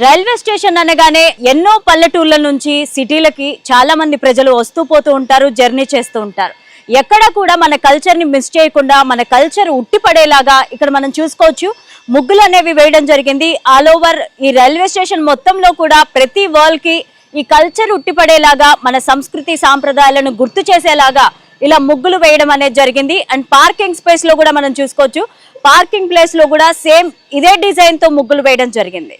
Railway station అనగానే ఎన్నో పల్లెటూర్ల నుంచి సిటీలకి చాలా మంది ప్రజలు వస్తూ పోతూ ఉంటారు, జర్నీ చేస్తూ ఉంటారు. ఎక్కడ కూడా మన కల్చర్ ని మిస్ చేయకుండా మన కల్చర్ ఉట్టిపడేలాగా ఇక్కడ మనం చూసుకోవచ్చు. ముగ్గులు అనేవి వేయడం జరిగింది. ఆల్ ఓవర్ ఈ రైల్వే స్టేషన్ మొత్తంలో కూడా ప్రతి వాల్ కి ఈ కల్చర్ ఉట్టిపడేలాగా మన సంస్కృతి సాంప్రదాయాలను గుర్తు చేసేలాగా ఇలా ముగ్గులు వేయడం అనేది జరిగింది. అండ్ పార్కింగ్ స్పేస్ లో కూడా మనం చూసుకోవచ్చు. పార్కింగ్ ప్లేస్ లో కూడా సేమ్ ఇదే డిజైన్ తో ముగ్గులు వేయడం జరిగింది.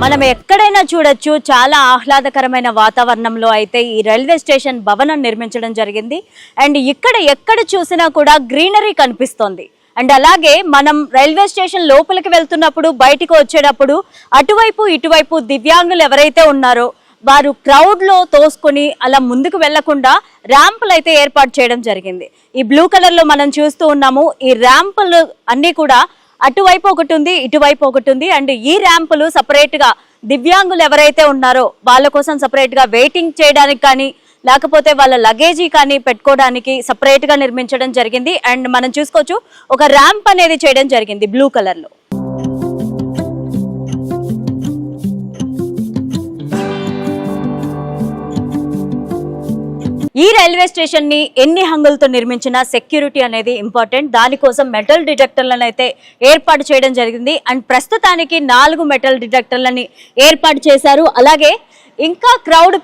మనం ఎక్కడైనా చూడొచ్చు, చాలా ఆహ్లాదకరమైన వాతావరణంలో అయితే ఈ రైల్వే స్టేషన్ భవనం నిర్మించడం జరిగింది. అండ్ ఇక్కడ ఎక్కడ చూసినా కూడా గ్రీనరీ కనిపిస్తోంది. అండ్ అలాగే మనం రైల్వే స్టేషన్ లోపలికి వెళ్తున్నప్పుడు, బయటికి వచ్చేటప్పుడు అటువైపు ఇటువైపు దివ్యాంగులు ఎవరైతే ఉన్నారో వారు క్రౌడ్ లో తోసుకొని అలా ముందుకు వెళ్లకుండా ర్యాంపులు అయితే ఏర్పాటు చేయడం జరిగింది. ఈ బ్లూ కలర్ లో మనం చూస్తూ ఉన్నాము. ఈ ర్యాంపులు అన్ని కూడా అటువైపు ఒకటి ఉంది, ఇటువైపు ఒకటి ఉంది. అండ్ ఈ ర్యాంపులు సపరేట్ గా దివ్యాంగులు ఎవరైతే ఉన్నారో వాళ్ళ కోసం సపరేట్ గా వెయిటింగ్ చేయడానికి కానీ, లేకపోతే వాళ్ళ లగేజీ కానీ పెట్టుకోవడానికి సపరేట్ గా నిర్మించడం జరిగింది. అండ్ మనం చూసుకోవచ్చు, ఒక ర్యాంప్ అనేది చేయడం జరిగింది బ్లూ కలర్ లో. ఈ రైల్వే స్టేషన్ ని ఎన్ని హంగులతో నిర్మించినా సెక్యూరిటీ అనేది ఇంపార్టెంట్. దానికోసం మెటల్ డిటెక్టర్లను అయితే ఏర్పాటు చేయడం జరిగింది. అండ్ ప్రస్తుతానికి 4 మెటల్ డిటెక్టర్లని ఏర్పాటు చేశారు. అలాగే ఇంకా క్రౌడ్